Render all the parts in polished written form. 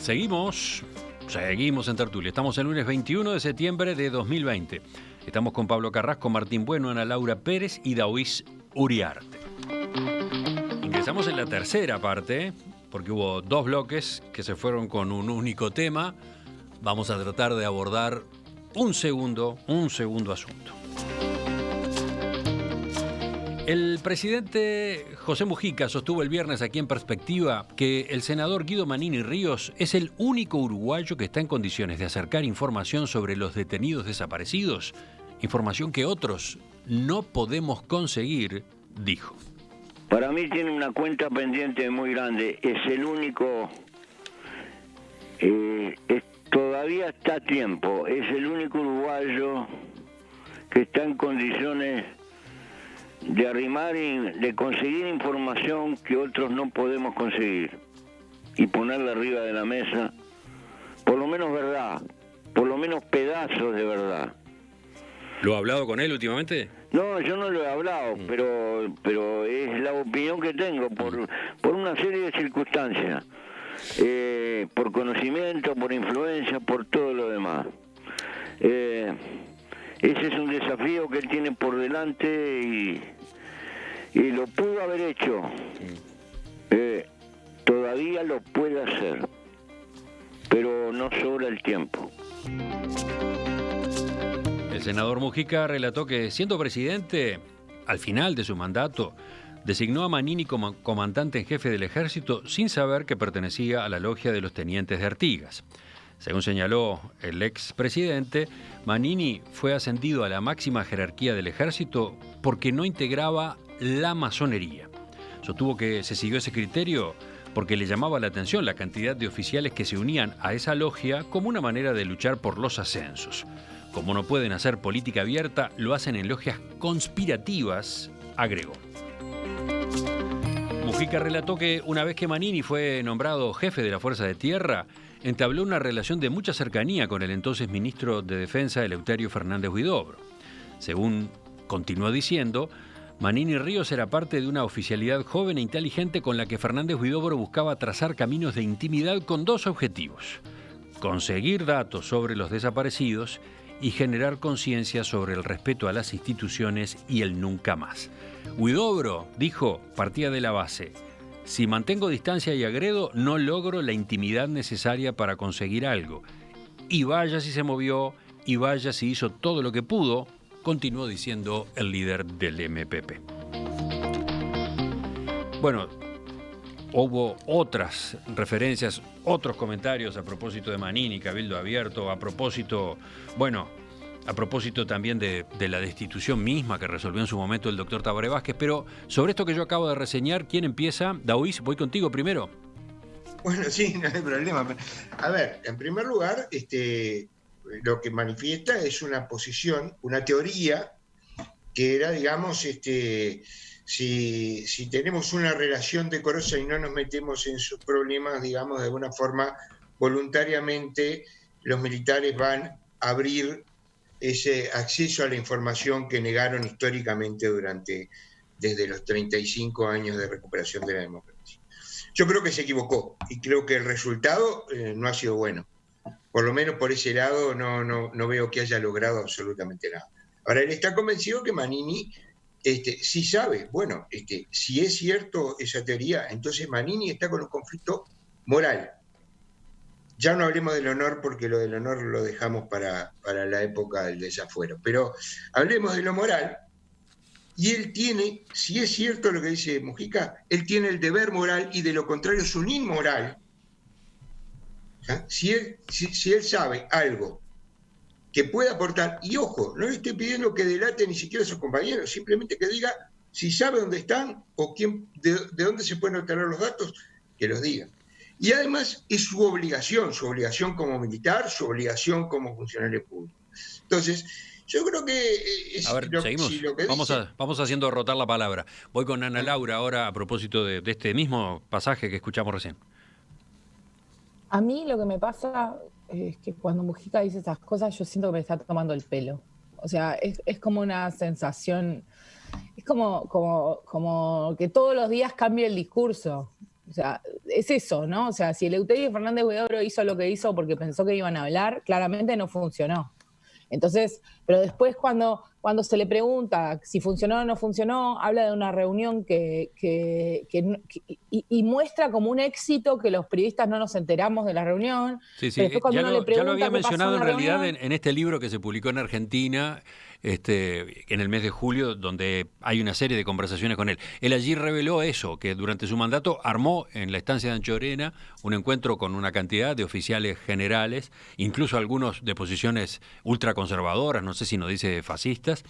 Seguimos en tertulia. Estamos el lunes 21 de septiembre de 2020. Estamos con Pablo Carrasco, Martín Bueno, Ana Laura Pérez y Daoís Uriarte. Ingresamos en la tercera parte, porque hubo dos bloques que se fueron con un único tema. Vamos a tratar de abordar un segundo asunto. El presidente José Mujica sostuvo el viernes aquí en Perspectiva que el senador Guido Manini Ríos es el único uruguayo que está en condiciones de acercar información sobre los detenidos desaparecidos, información que otros no podemos conseguir, dijo. Para mí tiene una cuenta pendiente muy grande, es el único, todavía está a tiempo, es el único uruguayo que está en condiciones de arrimar y de conseguir información que otros no podemos conseguir y ponerla arriba de la mesa, por lo menos verdad, por lo menos pedazos de verdad. ¿Lo ha hablado con él últimamente? No, yo no lo he hablado, pero es la opinión que tengo por una serie de circunstancias, por conocimiento, por influencia, por todo lo demás. Ese es un desafío que él tiene por delante y lo pudo haber hecho. Todavía lo puede hacer, pero no sobra el tiempo. El senador Mujica relató que, siendo presidente, al final de su mandato, designó a Manini como comandante en jefe del ejército sin saber que pertenecía a la logia de los tenientes de Artigas. Según señaló el expresidente, Manini fue ascendido a la máxima jerarquía del ejército porque no integraba la masonería. Sostuvo que se siguió ese criterio porque le llamaba la atención la cantidad de oficiales que se unían a esa logia como una manera de luchar por los ascensos. Como no pueden hacer política abierta, lo hacen en logias conspirativas, agregó. Mujica relató que una vez que Manini fue nombrado jefe de la Fuerza de Tierra, entabló una relación de mucha cercanía con el entonces ministro de Defensa, Eleuterio Fernández Huidobro. Según continuó diciendo, Manini Ríos era parte de una oficialidad joven e inteligente con la que Fernández Huidobro buscaba trazar caminos de intimidad con dos objetivos: conseguir datos sobre los desaparecidos y generar conciencia sobre el respeto a las instituciones y el nunca más. Huidobro, dijo, partía de la base: si mantengo distancia y agredo, no logro la intimidad necesaria para conseguir algo. Y vaya si se movió, y vaya si hizo todo lo que pudo, continuó diciendo el líder del MPP. Bueno, hubo otras referencias, otros comentarios a propósito de Manini, Cabildo Abierto, a propósito también de la destitución misma que resolvió en su momento el doctor Tabaré Vázquez. Pero sobre esto que yo acabo de reseñar, ¿quién empieza? Daoís, voy contigo primero. Bueno, sí, no hay problema. A ver, en primer lugar, lo que manifiesta es una posición, una teoría que era, digamos, si tenemos una relación decorosa y no nos metemos en sus problemas, digamos, de alguna forma, voluntariamente los militares van a abrir ese acceso a la información que negaron históricamente desde los 35 años de recuperación de la democracia. Yo creo que se equivocó y creo que el resultado no ha sido bueno. Por lo menos por ese lado no veo que haya logrado absolutamente nada. Ahora, él está convencido que Manini sí sabe. Bueno, si es cierto esa teoría, entonces Manini está con un conflicto moral. Ya no hablemos del honor, porque lo del honor lo dejamos para la época del desafuero. Pero hablemos de lo moral. Y él tiene, si es cierto lo que dice Mujica, él tiene el deber moral y de lo contrario es un inmoral. Si él sabe algo que puede aportar, y ojo, no le estoy pidiendo que delate ni siquiera a sus compañeros, simplemente que diga si sabe dónde están o de dónde se pueden obtener los datos, que los diga. Y además es su obligación como militar, su obligación como funcionario público. Entonces, yo creo que... A ver, seguimos. Si lo que vamos haciendo rotar la palabra. Voy con Ana Laura ahora a propósito de este mismo pasaje que escuchamos recién. A mí lo que me pasa es que cuando Mujica dice esas cosas, yo siento que me está tomando el pelo. O sea, es como una sensación, es como que todos los días cambia el discurso. O sea, es eso, ¿no? O sea, si Eleuterio Fernández Huidobro hizo lo que hizo porque pensó que iban a hablar, claramente no funcionó. Entonces, pero después cuando se le pregunta si funcionó o no funcionó, habla de una reunión y muestra como un éxito que los periodistas no nos enteramos de la reunión. Sí, Pero después cuando uno le pregunta ya lo había qué pasó mencionado en la realidad reunión, en este libro que se publicó en Argentina en el mes de julio, donde hay una serie de conversaciones con él. Él allí reveló eso, que durante su mandato armó en la estancia de Anchorena un encuentro con una cantidad de oficiales generales, incluso algunos de posiciones ultraconservadoras, no sé si nos dice fascistas,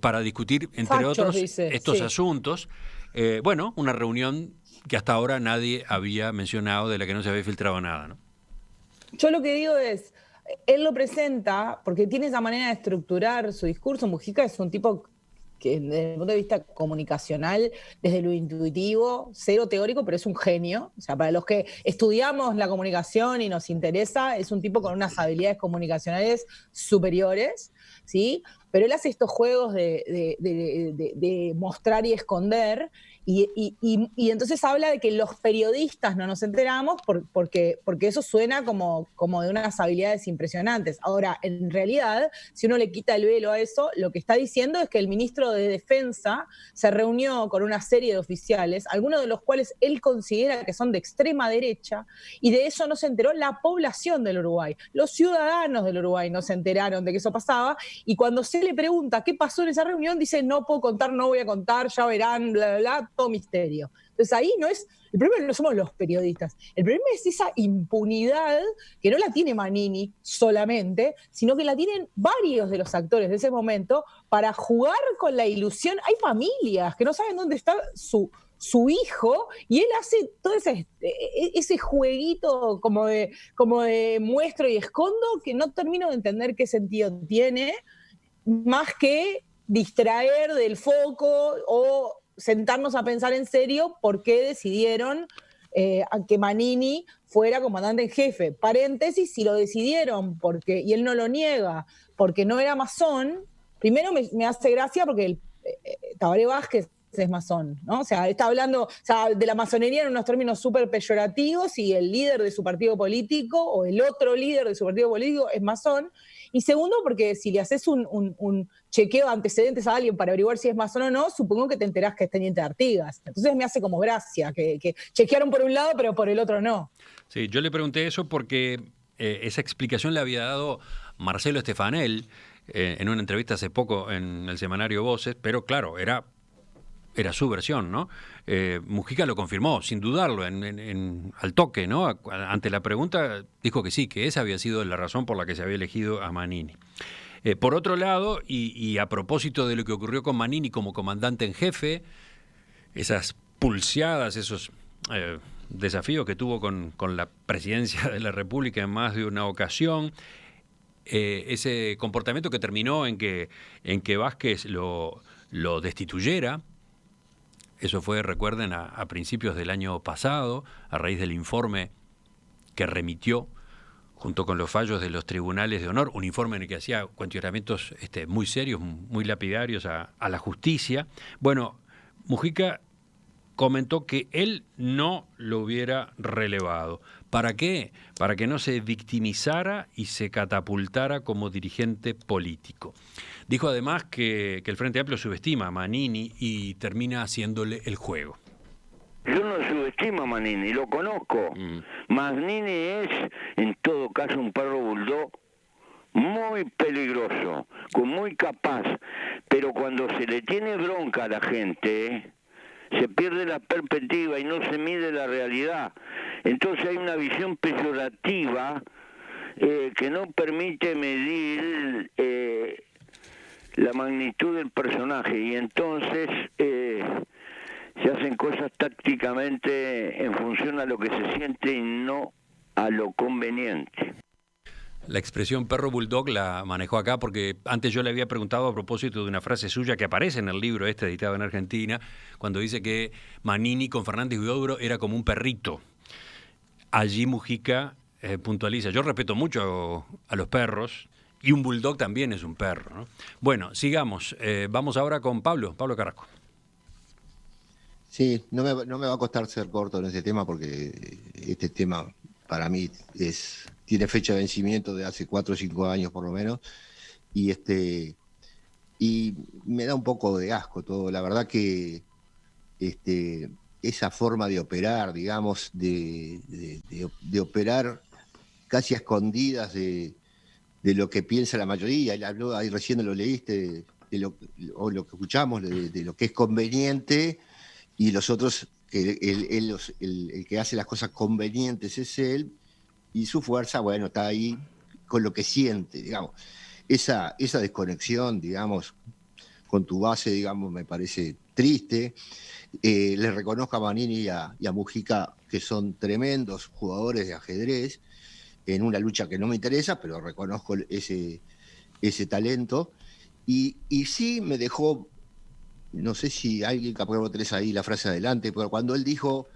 para discutir, entre Fachos, otros, dice, estos sí. asuntos. Una reunión que hasta ahora nadie había mencionado, de la que no se había filtrado nada, ¿no? Yo lo que digo es, él lo presenta porque tiene esa manera de estructurar su discurso. Mujica es un tipo que desde el punto de vista comunicacional, desde lo intuitivo, cero teórico, pero es un genio. O sea, para los que estudiamos la comunicación y nos interesa, es un tipo con unas habilidades comunicacionales superiores, ¿sí? Pero él hace estos juegos de mostrar y esconder, y entonces habla de que los periodistas no nos enteramos porque eso suena como de unas habilidades impresionantes. Ahora, en realidad, si uno le quita el velo a eso, lo que está diciendo es que el ministro de Defensa se reunió con una serie de oficiales, algunos de los cuales él considera que son de extrema derecha, y de eso no se enteró la población del Uruguay. Los ciudadanos del Uruguay no se enteraron de que eso pasaba, y cuando se le pregunta qué pasó en esa reunión, dice, no puedo contar, no voy a contar, ya verán, bla, bla, bla, todo misterio. Entonces ahí el problema no somos los periodistas, el problema es esa impunidad que no la tiene Manini solamente, sino que la tienen varios de los actores de ese momento para jugar con la ilusión. Hay familias que no saben dónde está su hijo, y él hace todo ese jueguito como de muestro y escondo, que no termino de entender qué sentido tiene, más que distraer del foco o sentarnos a pensar en serio por qué decidieron que Manini fuera comandante en jefe. Paréntesis, si lo decidieron y él no lo niega, porque no era masón, primero me hace gracia porque Tabaré Vázquez es masón, ¿no? O sea, está hablando de la masonería en unos términos súper peyorativos, y el líder de su partido político o el otro líder de su partido político es masón. Y segundo, porque si le haces un chequeo de antecedentes a alguien para averiguar si es masón o no, supongo que te enterás que es teniente de Artigas. Entonces me hace como gracia que chequearon por un lado, pero por el otro no. Sí, yo le pregunté eso porque esa explicación la había dado Marcelo Stefanel en una entrevista hace poco en el semanario Voces, pero claro, era su versión, ¿no? Mujica lo confirmó, sin dudarlo, al toque, ¿no? Ante la pregunta, dijo que sí, que esa había sido la razón por la que se había elegido a Manini. Por otro lado, y a propósito de lo que ocurrió con Manini como comandante en jefe, esas pulseadas, esos desafíos que tuvo con la presidencia de la República en más de una ocasión, ese comportamiento que terminó en que Vázquez lo destituyera. Eso fue, recuerden, a principios del año pasado, a raíz del informe que remitió junto con los fallos de los tribunales de honor, un informe en el que hacía cuestionamientos muy serios, muy lapidarios a la justicia. Bueno, Mujica comentó que él no lo hubiera relevado. ¿Para qué? Para que no se victimizara y se catapultara como dirigente político. Dijo además que el Frente Amplio subestima a Manini y termina haciéndole el juego. Yo no subestimo a Manini, lo conozco. Manini es, en todo caso, un perro bulldog muy peligroso, muy capaz, pero cuando se le tiene bronca a la gente, se pierde la perspectiva y no se mide la realidad. Entonces hay una visión peyorativa que no permite medir la magnitud del personaje, y entonces se hacen cosas tácticamente en función a lo que se siente y no a lo conveniente. La expresión perro bulldog la manejó acá porque antes yo le había preguntado a propósito de una frase suya que aparece en el libro editado en Argentina, cuando dice que Manini con Fernández Huidobro era como un perrito. Allí Mujica puntualiza, yo respeto mucho a los perros, y un bulldog también es un perro, ¿no? Bueno, sigamos. Vamos ahora con Pablo Carrasco. Sí, no me va a costar ser corto en este tema porque este tema para mí tiene fecha de vencimiento de hace 4 o 5 años por lo menos y y me da un poco de asco todo. La verdad que esa forma de operar, digamos, de operar casi a escondidas de lo que piensa la mayoría, él habló, ahí recién lo leíste, o lo que escuchamos, de lo que es conveniente, y los otros, que el que hace las cosas convenientes es él, y su fuerza, bueno, está ahí con lo que siente, digamos. Esa desconexión, digamos, con tu base, digamos, me parece triste. Les reconozco a Manini y a Mujica, que son tremendos jugadores de ajedrez, en una lucha que no me interesa, pero reconozco ese talento. Y sí me dejó, no sé si alguien, capaz que vos tenés ahí la frase adelante, pero cuando él dijo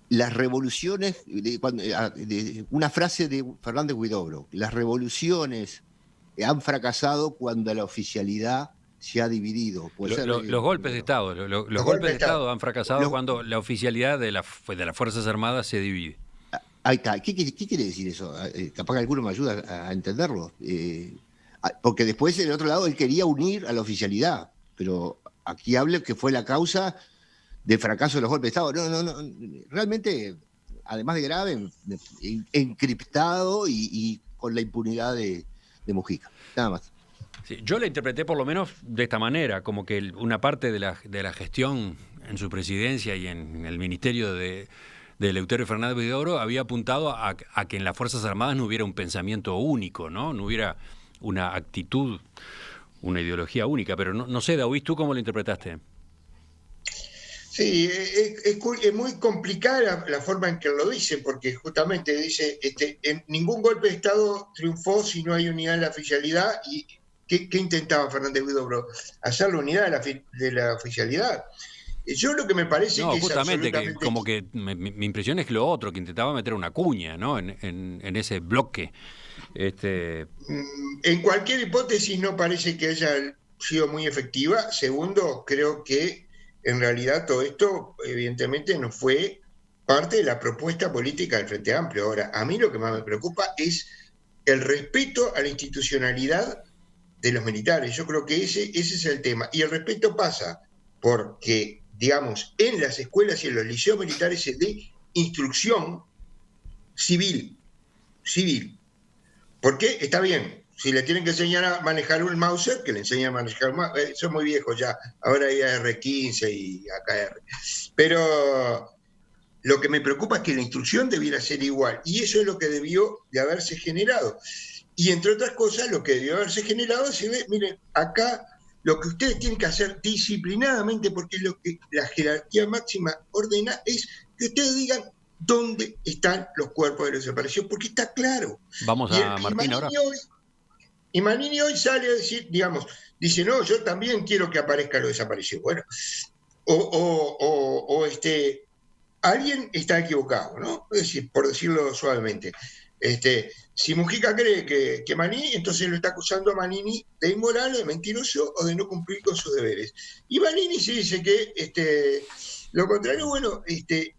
las revoluciones, una frase de Fernández Huidobro, las revoluciones han fracasado cuando la oficialidad se ha dividido. Puede ser, Los golpes de Estado, los golpes de Estado han fracasado cuando la oficialidad de las Fuerzas Armadas se divide. Ahí está. ¿Qué quiere decir eso? Capaz que alguno me ayuda a entenderlo. Porque después, del otro lado, él quería unir a la oficialidad, pero aquí habla que fue la causa del fracaso de los golpes de Estado. No. Realmente, además de grave, encriptado y con la impunidad de Mujica. Nada más. Sí, yo la interpreté por lo menos de esta manera, como que una parte de la gestión en su presidencia y en el ministerio de Eleuterio Fernández Huidobro había apuntado a que en las Fuerzas Armadas no hubiera un pensamiento único, no hubiera una actitud, una ideología única. Pero no sé, David, ¿tú cómo lo interpretaste? Sí, es muy complicada la forma en que lo dice, porque justamente dice, en ningún golpe de Estado triunfó si no hay unidad en la oficialidad. ¿Y qué intentaba Fernández Huidobro? Hacer la unidad de la oficialidad. Yo lo que me parece No, que es justamente, absolutamente... que como que mi impresión es que lo otro, que intentaba meter una cuña, ¿no? En ese bloque. En cualquier hipótesis no parece que haya sido muy efectiva. Segundo, creo que en realidad todo esto evidentemente no fue parte de la propuesta política del Frente Amplio. Ahora, a mí lo que más me preocupa es el respeto a la institucionalidad de los militares. Yo creo que ese es el tema. Y el respeto pasa porque, digamos, en las escuelas y en los liceos militares se dé instrucción civil. Porque está bien, si le tienen que enseñar a manejar un Mauser, que le enseñen a manejar un Mauser. Son muy viejos ya, ahora hay AR-15 y AKR. Pero lo que me preocupa es que la instrucción debiera ser igual, y eso es lo que debió de haberse generado. Y entre otras cosas, lo que debió haberse generado es, miren, acá lo que ustedes tienen que hacer disciplinadamente, porque lo que la jerarquía máxima ordena, es que ustedes digan dónde están los cuerpos de los desaparecidos, porque está claro. Vamos a Martín ahora. Y Manini hoy sale a decir, digamos, dice, no, yo también quiero que aparezca lo desaparecido. Bueno, alguien está equivocado, ¿no? Es decir, por decirlo suavemente. Si Mujica cree que Manini, entonces lo está acusando a Manini de inmoral, de mentiroso o de no cumplir con sus deberes. Y Manini se dice que lo contrario. Bueno,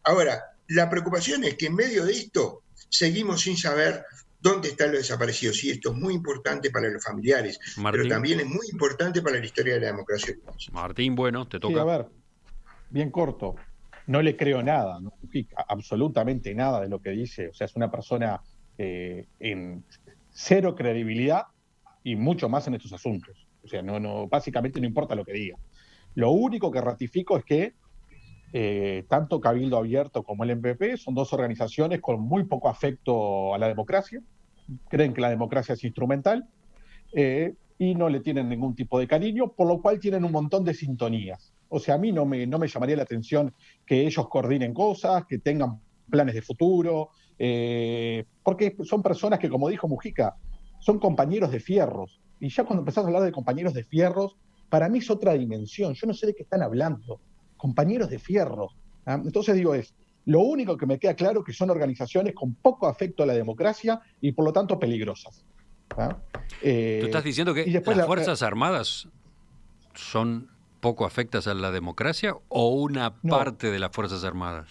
ahora, la preocupación es que en medio de esto seguimos sin saber dónde están los desaparecidos. Y esto es muy importante para los familiares, Martín. Pero también es muy importante para la historia de la democracia. Martín, bueno, te toca. Sí, a ver, bien corto. No le creo nada, no, absolutamente nada de lo que dice. O sea, es una persona en cero credibilidad y mucho más en estos asuntos. O sea, básicamente no importa lo que diga. Lo único que ratifico es que tanto Cabildo Abierto como el MPP son dos organizaciones con muy poco afecto a la democracia. Creen que la democracia es instrumental y no le tienen ningún tipo de cariño, por lo cual tienen un montón de sintonías. O sea, a mí no me llamaría la atención que ellos coordinen cosas, que tengan planes de futuro, porque son personas que, como dijo Mujica, son compañeros de fierros. Y ya cuando empezás a hablar de compañeros de fierros, para mí es otra dimensión. Yo no sé de qué están hablando. Compañeros de fierro. ¿Ah? Entonces digo, lo único que me queda claro es que son organizaciones con poco afecto a la democracia y por lo tanto peligrosas. ¿Ah? Tú estás diciendo que las Fuerzas Armadas son poco afectas a la democracia o una No. parte de las Fuerzas Armadas?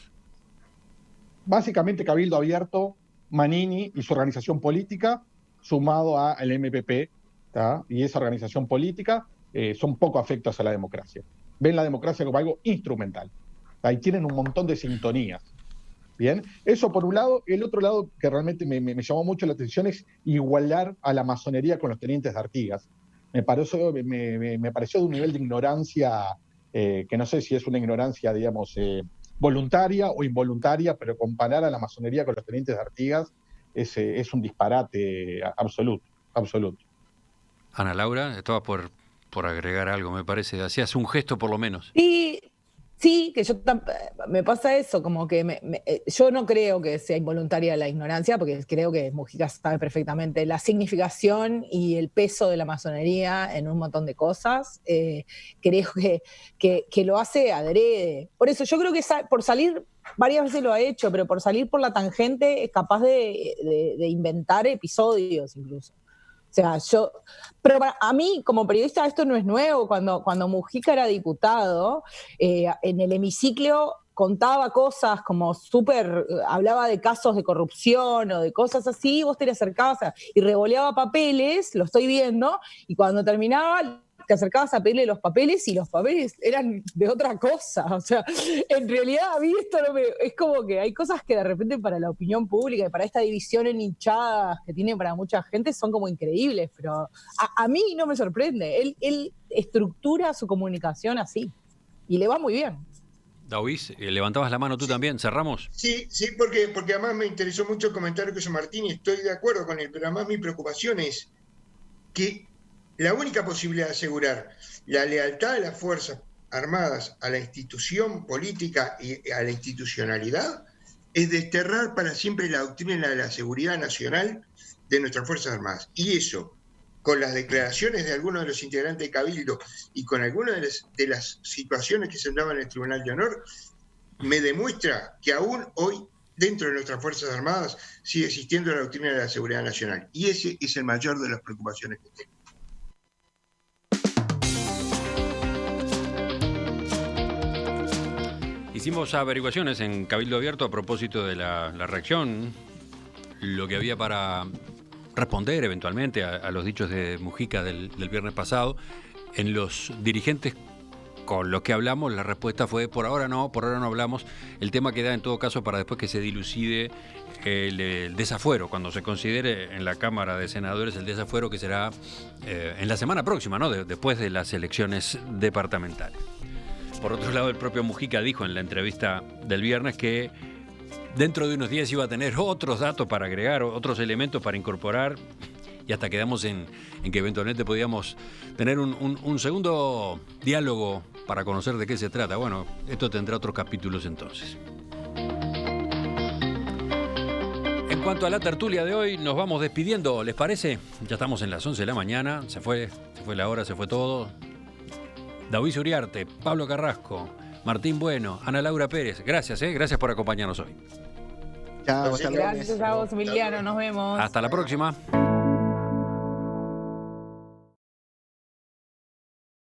Básicamente Cabildo Abierto, Manini y su organización política, sumado al MPP, ¿tá? Y esa organización política son poco afectos a la democracia. Ven la democracia como algo instrumental. Ahí tienen un montón de sintonías. Bien, eso por un lado. El otro lado que realmente me llamó mucho la atención es igualar a la masonería con los tenientes de Artigas. Me pareció de un nivel de ignorancia que no sé si es una ignorancia, digamos, voluntaria o involuntaria, pero comparar a la masonería con los tenientes de Artigas es un disparate absoluto, absoluto. Ana Laura, estaba por agregar algo, me parece. Hacías un gesto por lo menos. Sí, que me pasa eso, como que yo no creo que sea involuntaria la ignorancia, porque creo que Mujica sabe perfectamente la significación y el peso de la masonería en un montón de cosas. Creo que lo hace adrede. Por eso yo creo que por salir, varias veces lo ha hecho, pero por salir por la tangente es capaz de inventar episodios incluso. O sea, pero a mí, como periodista, esto no es nuevo. Cuando Mujica era diputado, en el hemiciclo contaba cosas como hablaba de casos de corrupción o de cosas así, vos te le acercabas y revoleaba papeles, lo estoy viendo, y cuando terminaba te acercabas a pedirle los papeles y los papeles eran de otra cosa. O sea, en realidad a mí esto es como que hay cosas que de repente para la opinión pública y para esta división en hinchadas que tiene para mucha gente son como increíbles, pero a mí no me sorprende. Él estructura su comunicación así y le va muy bien. Daoís, levantabas la mano tú también. ¿Cerramos? Sí, porque además me interesó mucho el comentario que hizo Martín y estoy de acuerdo con él, pero además mi preocupación es que la única posibilidad de asegurar la lealtad de las Fuerzas Armadas a la institución política y a la institucionalidad es desterrar para siempre la doctrina de la seguridad nacional de nuestras Fuerzas Armadas. Y eso, con las declaraciones de algunos de los integrantes de Cabildo y con algunas de las situaciones que se daban en el Tribunal de Honor, me demuestra que aún hoy, dentro de nuestras Fuerzas Armadas, sigue existiendo la doctrina de la seguridad nacional. Y ese es el mayor de las preocupaciones que tengo. Hicimos averiguaciones en Cabildo Abierto a propósito de la reacción, lo que había para responder eventualmente a los dichos de Mujica del viernes pasado. En los dirigentes con los que hablamos, la respuesta fue por ahora no hablamos. El tema queda en todo caso para después que se dilucide el desafuero, cuando se considere en la Cámara de Senadores el desafuero, que será en la semana próxima, ¿no? Después de las elecciones departamentales. Por otro lado, el propio Mujica dijo en la entrevista del viernes que dentro de unos días iba a tener otros datos para agregar, otros elementos para incorporar, y hasta quedamos en que eventualmente podíamos tener un segundo diálogo para conocer de qué se trata. Bueno, esto tendrá otros capítulos entonces. En cuanto a la tertulia de hoy, nos vamos despidiendo, ¿les parece? Ya estamos en las 11 de la mañana, se fue la hora, se fue todo. Daoís Uriarte, Pablo Carrasco, Martín Bueno, Ana Laura Pérez, gracias por acompañarnos hoy. Chao, Gracias a vos, Emiliano, nos vemos. Hasta la próxima.